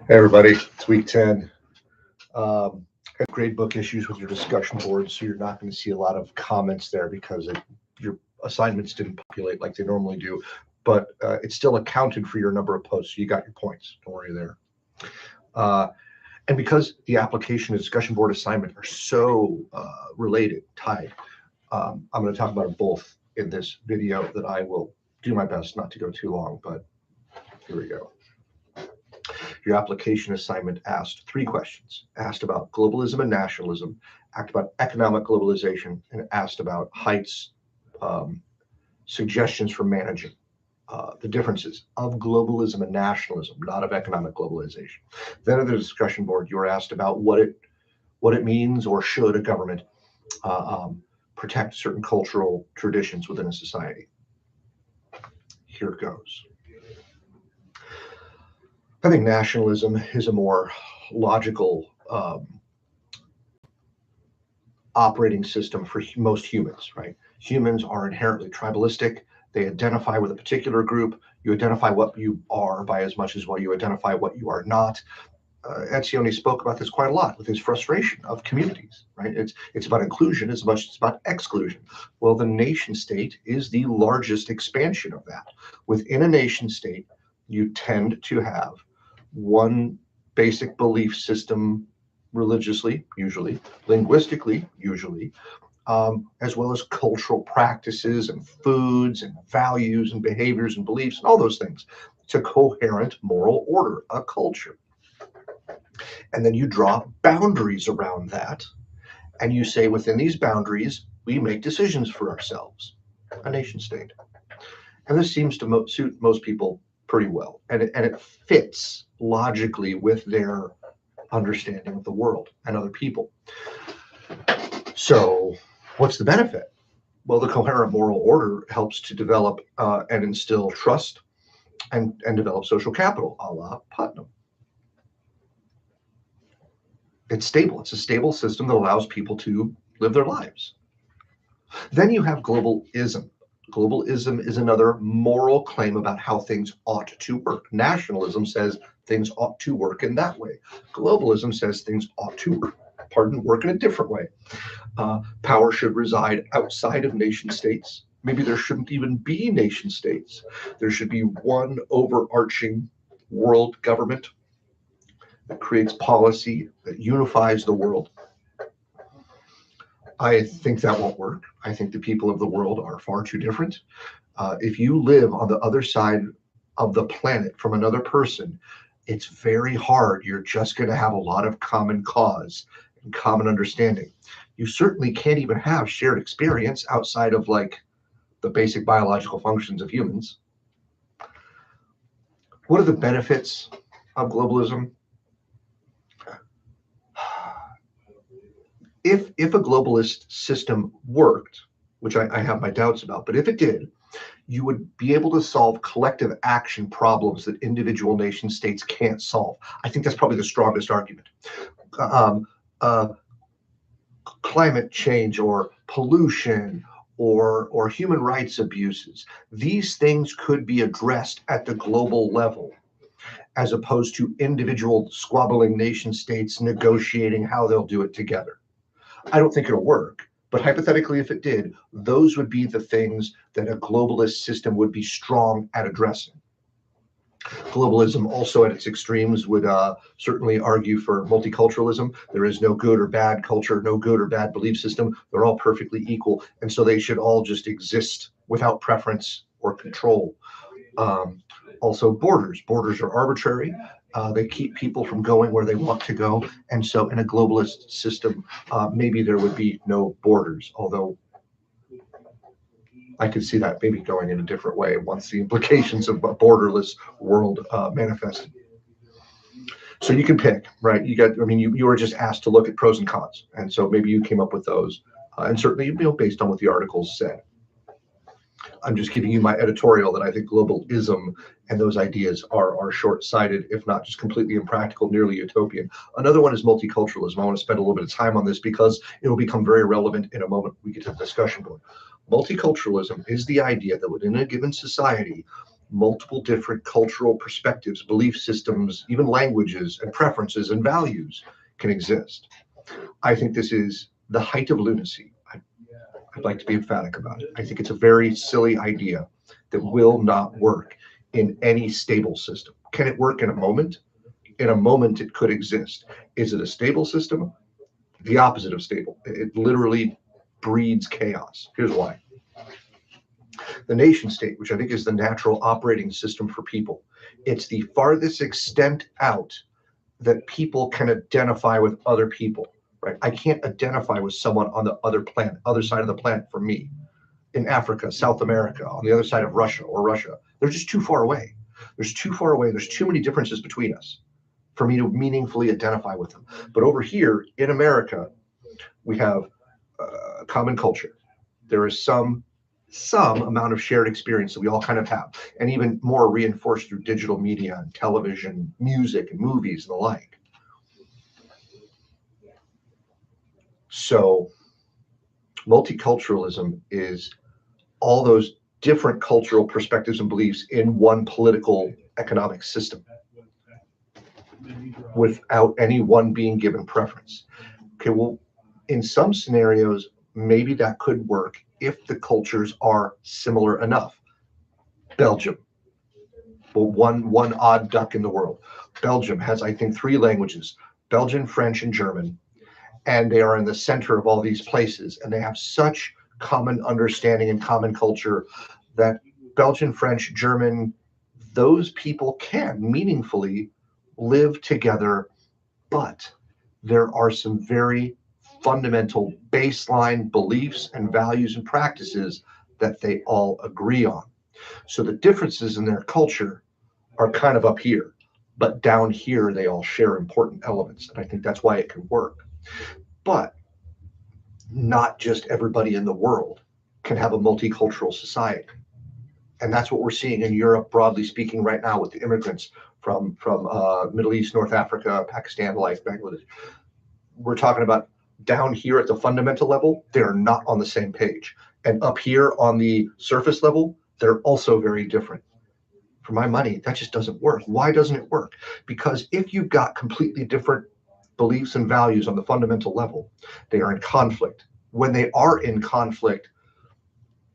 Hey everybody, it's week 10. Have grade book issues with your discussion boards, so you're not going to see a lot of comments there because your assignments didn't populate like they normally do, but it's still accounted for your number of posts, so you got your points. Don't worry there. And because the application and discussion board assignment are so related, tied, I'm going to talk about them both in this video that I will do my best not to go too long, but here we go. Your application assignment asked 3 questions, asked about globalism and nationalism, asked about economic globalization, and asked about Haidt's suggestions for managing the differences of globalism and nationalism, not of economic globalization. Then at the discussion board, you were asked about what it means, or should a government protect certain cultural traditions within a society. Here it goes. I think nationalism is a more logical operating system for most humans, right? Humans are inherently tribalistic. They identify with a particular group. You identify what you are by as much as what you identify what you are not. Etzioni spoke about this quite a lot with his frustration of communities, right? It's about inclusion as much as it's about exclusion. Well, the nation state is the largest expansion of that. Within a nation state, you tend to have one basic belief system religiously, usually, linguistically, usually, as well as cultural practices and foods and values and behaviors and beliefs and all those things. It's a coherent moral order, a culture. And then you draw boundaries around that, and you say within these boundaries, we make decisions for ourselves, a nation state. And this seems to suit most people pretty well, and it fits logically with their understanding of the world and other people. So what's the benefit? Well, the coherent moral order helps to develop and instill trust and develop social capital, a la Putnam. It's stable. It's a stable system that allows people to live their lives. Then you have globalism. Globalism is another moral claim about how things ought to work. Nationalism says things ought to work in that way. Globalism says things ought to work in a different way. Power should reside outside of nation states. Maybe there shouldn't even be nation states. There should be one overarching world government that creates policy, that unifies the world. I think that won't work. I think the people of the world are far too different. If you live on the other side of the planet from another person, it's very hard. You're just going to have a lot of common cause and common understanding. You certainly can't even have shared experience outside of like the basic biological functions of humans. What are the benefits of globalism? If a globalist system worked, which I have my doubts about, but if it did, you would be able to solve collective action problems that individual nation states can't solve. I think that's probably the strongest argument. Climate change or pollution or human rights abuses, these things could be addressed at the global level, as opposed to individual squabbling nation states negotiating how they'll do it together. I don't think it'll work, but hypothetically, if it did, those would be the things that a globalist system would be strong at addressing. Globalism also at its extremes would certainly argue for multiculturalism. There is no good or bad culture, no good or bad belief system. They're all perfectly equal, and so they should all just exist without preference or control. Also, borders are arbitrary. They keep people from going where they want to go. And so in a globalist system, maybe there would be no borders, although I could see that maybe going in a different way once the implications of a borderless world manifested. So you can pick, right? You were just asked to look at pros and cons. And so maybe you came up with those. And certainly, based on what the articles said. I'm just giving you my editorial that I think globalism and those ideas are short-sighted, if not just completely impractical, nearly utopian. Another one is multiculturalism. I want to spend a little bit of time on this because it will become very relevant in a moment we get to the discussion board. Multiculturalism is the idea that within a given society, multiple different cultural perspectives, belief systems, even languages and preferences and values can exist. I think this is the height of lunacy. I'd like to be emphatic about it. I think it's a very silly idea that will not work in any stable system. Can it work in a moment? In a moment, it could exist. Is it a stable system? The opposite of stable. It literally breeds chaos. Here's why. The nation state, which I think is the natural operating system for people, it's the farthest extent out that people can identify with other people, right? I can't identify with someone on the other planet, other side of the planet for me, in Africa, South America, on the other side of Russia or Russia. They're just too far away. There's too far away. There's too many differences between us for me to meaningfully identify with them. But over here in America, we have a common culture. There is some amount of shared experience that we all kind of have, and even more reinforced through digital media and television, music and movies and the like. So multiculturalism is all those different cultural perspectives and beliefs in one political economic system without any one being given preference. Okay, well, in some scenarios, maybe that could work if the cultures are similar enough. Belgium, well, one odd duck in the world. Belgium has, I think, 3 languages, Belgian, French, and German, and they are in the center of all these places, and they have such common understanding and common culture that Belgian, French, German, those people can meaningfully live together, but there are some very fundamental baseline beliefs and values and practices that they all agree on. So the differences in their culture are kind of up here, but down here they all share important elements, and I think that's why it can work. But not just everybody in the world can have a multicultural society. And that's what we're seeing in Europe, broadly speaking, right now with the immigrants from Middle East, North Africa, Pakistan, like Bangladesh. We're talking about down here at the fundamental level, they're not on the same page. And up here on the surface level, they're also very different. For my money, that just doesn't work. Why doesn't it work? Because if you've got completely different beliefs and values on the fundamental level, they are in conflict. When they are in conflict,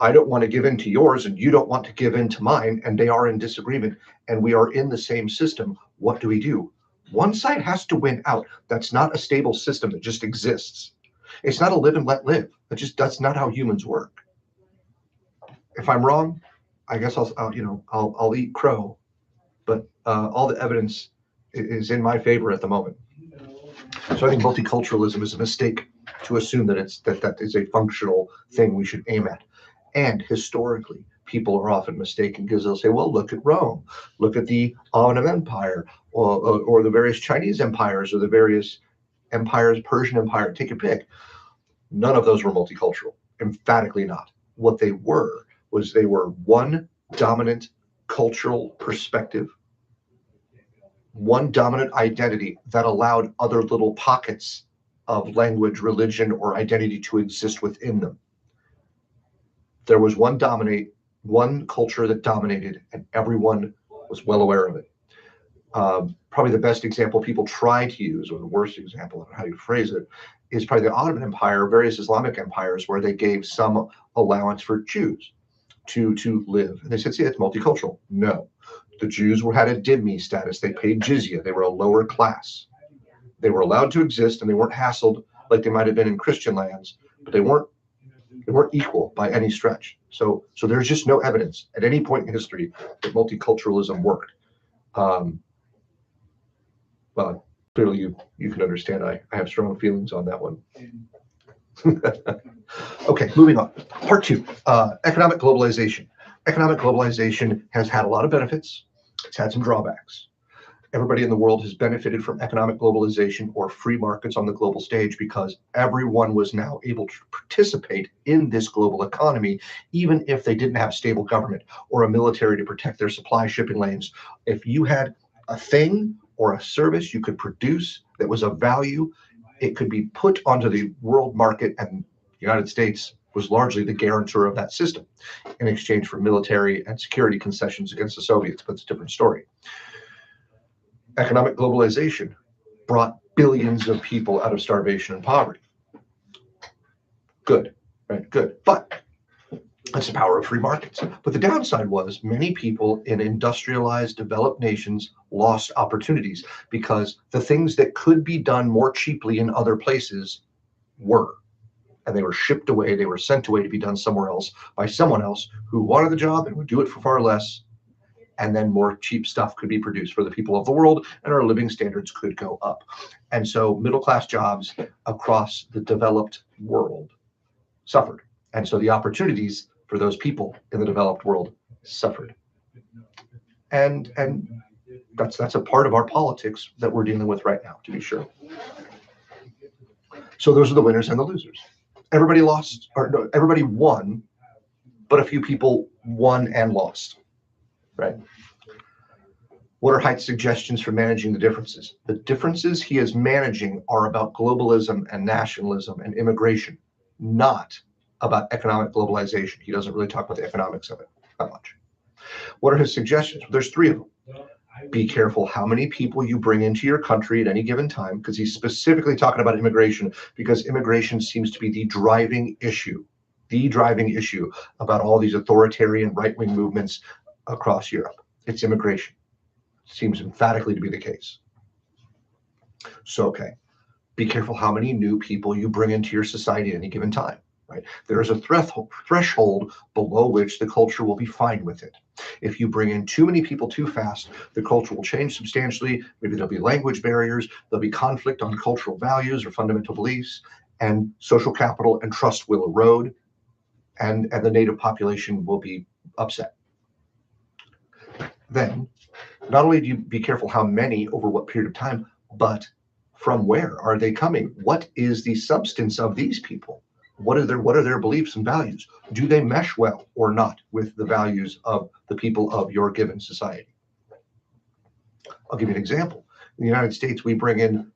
I don't want to give in to yours and you don't want to give in to mine, and they are in disagreement and we are in the same system. What do? One side has to win out. That's not a stable system that just exists. It's not a live and let live. That's not how humans work. If I'm wrong, I guess I'll eat crow, but all the evidence is in my favor at the moment. So I think multiculturalism is a mistake to assume that that is a functional thing we should aim at. And historically, people are often mistaken because they'll say, well, look at Rome, look at the Ottoman Empire, or the various Chinese empires, or the various empires, Persian Empire, take your pick. None of those were multicultural, emphatically not. What they were was they were one dominant cultural perspective, one dominant identity that allowed other little pockets of language, religion, or identity to exist within them. There was one culture that dominated, and everyone was well aware of it. Probably the best example people try to use, or the worst example of how you phrase it, is probably the Ottoman Empire, various Islamic empires, where they gave some allowance for Jews to live. And they said, see, it's multicultural. No. The Jews had a dhimmi status. They paid jizya. They were a lower class. They were allowed to exist, and they weren't hassled like they might have been in Christian lands, but they weren't equal by any stretch. So there's just no evidence at any point in history that multiculturalism worked. Well, clearly you can understand I have strong feelings on that one. Okay, moving on. Part 2, economic globalization. Economic globalization has had a lot of benefits. It's had some drawbacks. Everybody in the world has benefited from economic globalization or free markets on the global stage because everyone was now able to participate in this global economy, even if they didn't have stable government or a military to protect their supply shipping lanes. If you had a thing or a service you could produce that was of value, it could be put onto the world market, and the United States was largely the guarantor of that system in exchange for military and security concessions against the Soviets, but it's a different story. Economic globalization brought billions of people out of starvation and poverty. Good, right? Good. But that's the power of free markets. But the downside was many people in industrialized, developed nations lost opportunities because the things that could be done more cheaply in other places were. And they were shipped away, they were sent away to be done somewhere else by someone else who wanted the job and would do it for far less. And then more cheap stuff could be produced for the people of the world, and our living standards could go up. And so middle-class jobs across the developed world suffered. And so the opportunities for those people in the developed world suffered. And that's a part of our politics that we're dealing with right now, to be sure. So those are the winners and the losers. Everybody lost, or no, everybody won, but a few people won and lost, right? What are Haidt's suggestions for managing the differences? The differences he is managing are about globalism and nationalism and immigration, not about economic globalization. He doesn't really talk about the economics of it that much. What are his suggestions? Well, there's three of them. Be careful how many people you bring into your country at any given time, because he's specifically talking about immigration, because immigration seems to be the driving issue about all these authoritarian right-wing movements across Europe. It's immigration. Seems emphatically to be the case. So, okay, be careful how many new people you bring into your society at any given time. Right? There is a threshold below which the culture will be fine with it. If you bring in too many people too fast, the culture will change substantially. Maybe there'll be language barriers, there'll be conflict on cultural values or fundamental beliefs, and social capital and trust will erode, and the native population will be upset. Then, not only do you be careful how many over what period of time, but from where are they coming? What is the substance of these people? What are their beliefs and values? Do they mesh well or not with the values of the people of your given society? I'll give you an example. In the United States, we bring in,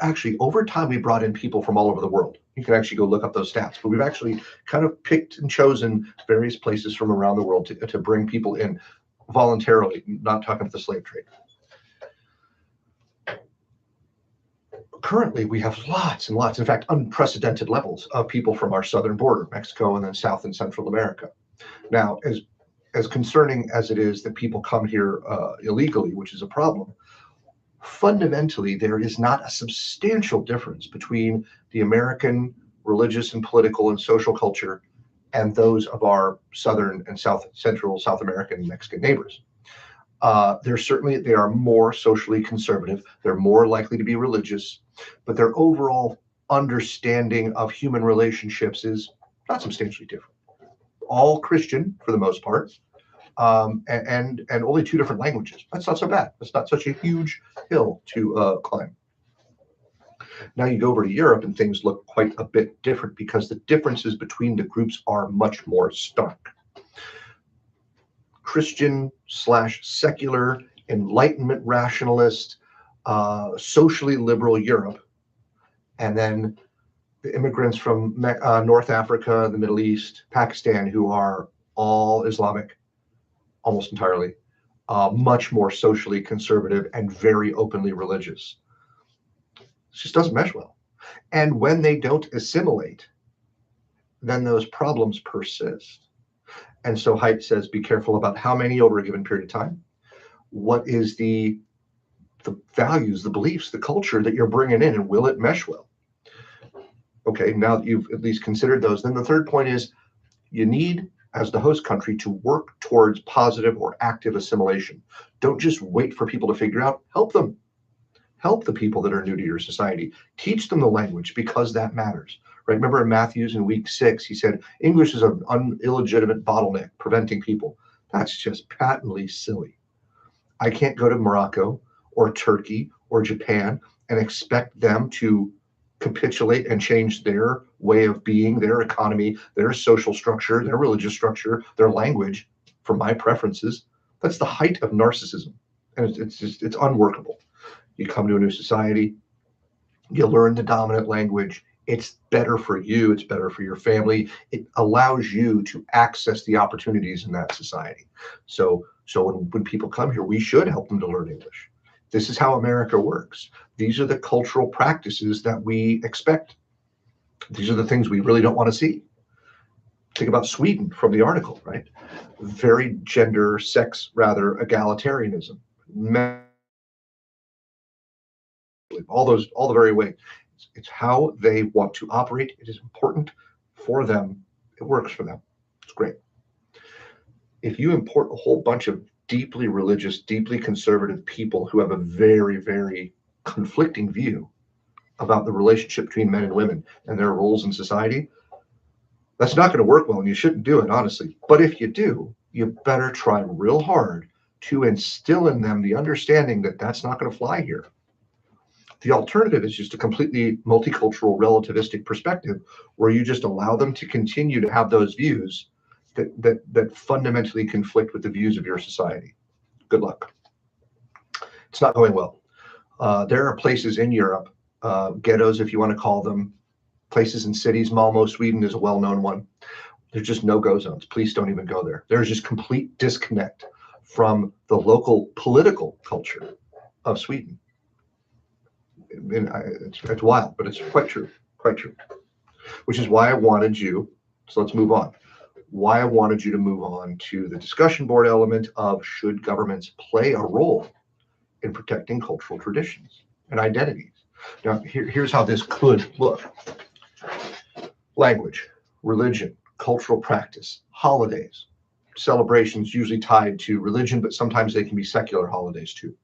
actually, over time, we brought in people from all over the world. You can actually go look up those stats, but we've actually kind of picked and chosen various places from around the world to bring people in voluntarily, not talking about the slave trade. Currently, we have lots and lots, in fact, unprecedented levels of people from our southern border, Mexico, and then South and Central America. Now, as concerning as it is that people come here illegally, which is a problem, fundamentally, there is not a substantial difference between the American religious and political and social culture and those of our southern and central South American and Mexican neighbors. They are more socially conservative. They're more likely to be religious, but their overall understanding of human relationships is not substantially different. All Christian for the most part, and only two different languages. That's not so bad. That's not such a huge hill to climb. Now you go over to Europe and things look quite a bit different because the differences between the groups are much more stark. Christian/secular, Enlightenment rationalist, socially liberal Europe, and then the immigrants from North Africa, the Middle East, Pakistan, who are all Islamic, almost entirely, much more socially conservative and very openly religious. It just doesn't mesh well. And when they don't assimilate, then those problems persist. And so Haidt says, be careful about how many over a given period of time. What is the values, the beliefs, the culture that you're bringing in, and will it mesh well? Okay, now that you've at least considered those, then the third point is you need, as the host country, to work towards positive or active assimilation. Don't just wait for people to figure out. Help them. Help the people that are new to your society. Teach them the language because that matters. Right? Remember in Matthew's in week 6, he said, English is an illegitimate bottleneck preventing people. That's just patently silly. I can't go to Morocco or Turkey or Japan and expect them to capitulate and change their way of being, their economy, their social structure, their religious structure, their language for my preferences. That's the height of narcissism. And it's unworkable. You come to a new society, you learn the dominant language. It's better for you. It's better for your family. It allows you to access the opportunities in that society. So when people come here, we should help them to learn English. This is how America works. These are the cultural practices that we expect. These are the things we really don't want to see. Think about Sweden from the article, right? Very gender, sex, rather egalitarianism. All the very way. It's how they want to operate. It is important for them. It works for them. It's great. If you import a whole bunch of deeply religious, deeply conservative people who have a very, very conflicting view about the relationship between men and women and their roles in society, that's not going to work well, and you shouldn't do it, honestly. But if you do, you better try real hard to instill in them the understanding that that's not going to fly here. The alternative is just a completely multicultural relativistic perspective where you just allow them to continue to have those views that fundamentally conflict with the views of your society. Good luck. It's not going well. There are places in Europe, ghettos, if you want to call them, places in cities. Malmo, Sweden is a well-known one. There's just no-go zones. Please don't even go there. There's just complete disconnect from the local political culture of Sweden. It's wild, but it's quite true, which is why I wanted you, so let's move on, why I wanted you to move on to the discussion board element of should governments play a role in protecting cultural traditions and identities. Now, here's how this could look. Language, religion, cultural practice, holidays, celebrations usually tied to religion, but sometimes they can be secular holidays too.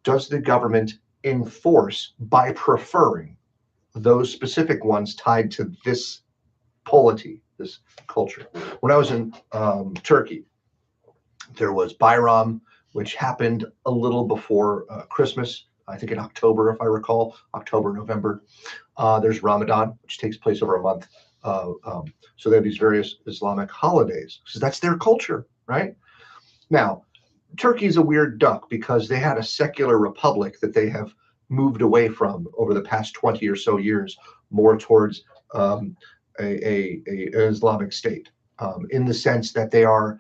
Does the government enforce by preferring those specific ones tied to this polity, this culture? When I was in Turkey, there was Bayram, which happened a little before Christmas, I think in October, if I recall, October, November. There's Ramadan, which takes place over a month. So they have these various Islamic holidays because that's their culture, right? Now, Turkey's a weird duck because they had a secular republic that they have moved away from over the past 20 or so years, more towards an Islamic state, in the sense that they are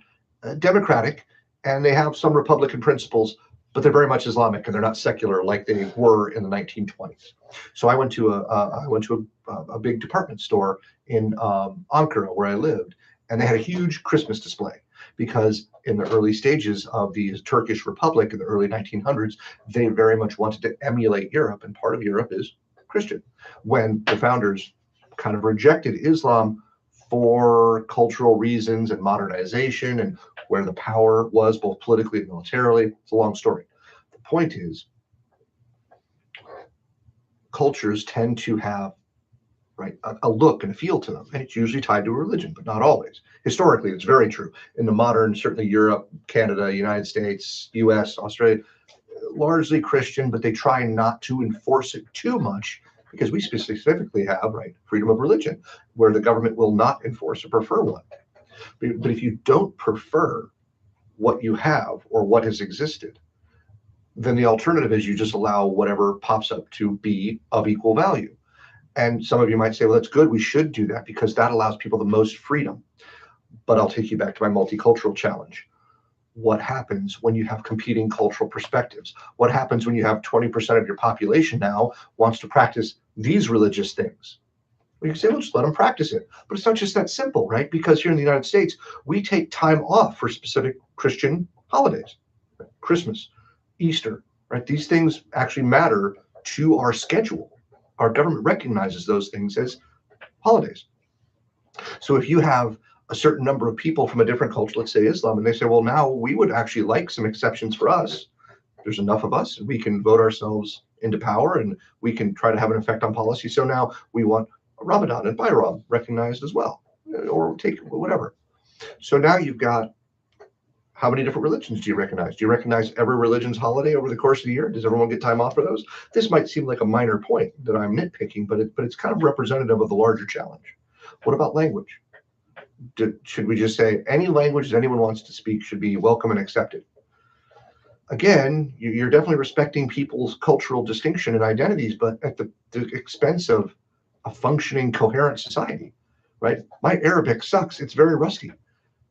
democratic and they have some republican principles, but they're very much Islamic and they're not secular like they were in the 1920s. So I went to a big department store in Ankara where I lived, and they had a huge Christmas display because in the early stages of the Turkish Republic in the early 1900s, they very much wanted to emulate Europe, and part of Europe is Christian. When the founders kind of rejected Islam for cultural reasons and modernization and where the power was both politically and militarily, it's a long story. The point is, cultures tend to have a look and a feel to them, and it's usually tied to a religion, but not always. Historically, it's very true. In the modern, certainly Europe, Canada, United States, US, Australia, largely Christian, but they try not to enforce it too much because we specifically have freedom of religion, where the government will not enforce or prefer one. But if you don't prefer what you have or what has existed, then the alternative is you just allow whatever pops up to be of equal value. And some of you might say, well, that's good. We should do that because that allows people the most freedom. But I'll take you back to my multicultural challenge. What happens when you have competing cultural perspectives? What happens when you have 20% of your population now wants to practice these religious things? Well, you can say, well, just let them practice it. But it's not just that simple, right? Because here in the United States, we take time off for specific Christian holidays, Christmas, Easter, right? These things actually matter to our schedule. Our government recognizes those things as holidays. So if you have a certain number of people from a different culture, let's say Islam, and they say, well, now we would actually like some exceptions for us. There's enough of us, and we can vote ourselves into power, and we can try to have an effect on policy. So now we want Ramadan and Bayram recognized as well, or take whatever. So now you've got, how many different religions do you recognize? Do you recognize every religion's holiday over the course of the year? Does everyone get time off for those? This might seem like a minor point that I'm nitpicking, but it's kind of representative of the larger challenge. What about language? Should we just say any language that anyone wants to speak should be welcome and accepted? Again, you're definitely respecting people's cultural distinction and identities, but at the expense of a functioning, coherent society, right? My Arabic sucks. It's very rusty.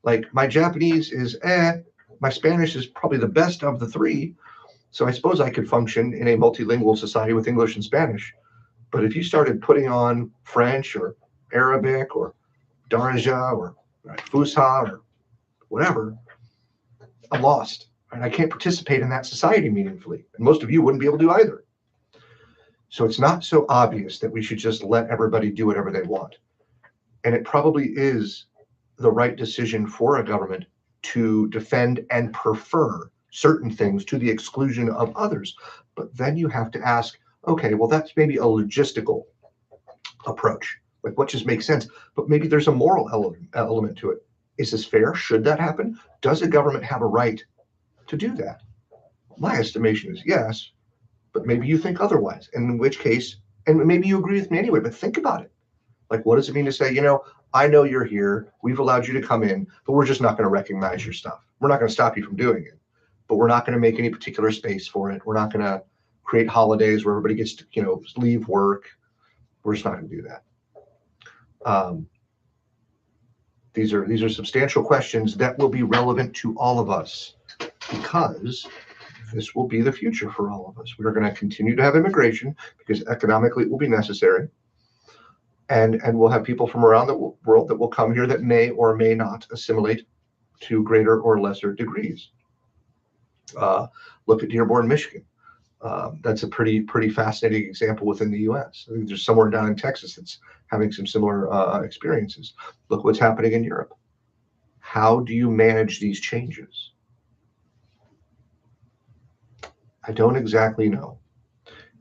Like my Japanese is my Spanish is probably the best of the three. So I suppose I could function in a multilingual society with English and Spanish. But if you started putting on French or Arabic or Darija or Fusha or whatever, I'm lost. And I can't participate in that society meaningfully. And most of you wouldn't be able to either. So it's not so obvious that we should just let everybody do whatever they want. And it probably is the right decision for a government to defend and prefer certain things to the exclusion of others. But then you have to ask, okay, well, that's maybe a logistical approach. Like what just makes sense? But maybe there's a moral element to it. Is this fair? Should that happen? Does a government have a right to do that? My estimation is yes, but maybe you think otherwise. And in which case, and maybe you agree with me anyway, but think about it. Like, what does it mean to say, I know you're here. We've allowed you to come in, but we're just not going to recognize your stuff. We're not going to stop you from doing it, but we're not going to make any particular space for it. We're not going to create holidays where everybody gets to, leave work. We're just not going to do that. These are substantial questions that will be relevant to all of us because this will be the future for all of us. We are going to continue to have immigration because economically it will be necessary. And we'll have people from around the world that will come here that may or may not assimilate to greater or lesser degrees. Look at Dearborn, Michigan. That's a pretty fascinating example within the U.S. I think there's somewhere down in Texas that's having some similar experiences. Look what's happening in Europe. How do you manage these changes? I don't exactly know,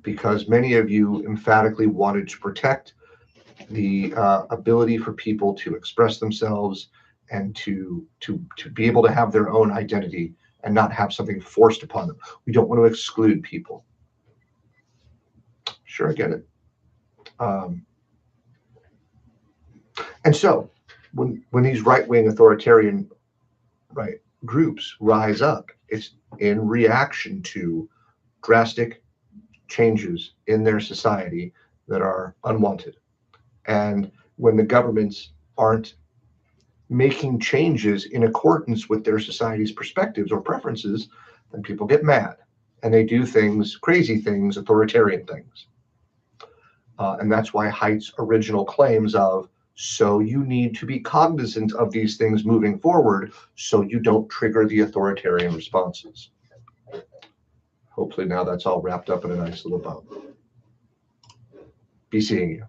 because many of you emphatically wanted to protect the ability for people to express themselves and to be able to have their own identity and not have something forced upon them. We don't want to exclude people. Sure, I get it. And so when these right-wing authoritarian groups rise up, it's in reaction to drastic changes in their society that are unwanted. And when the governments aren't making changes in accordance with their society's perspectives or preferences, then people get mad and they do things, crazy things, authoritarian things. And that's why Haidt's original claims of, so you need to be cognizant of these things moving forward so you don't trigger the authoritarian responses. Hopefully now that's all wrapped up in a nice little bow. Be seeing you.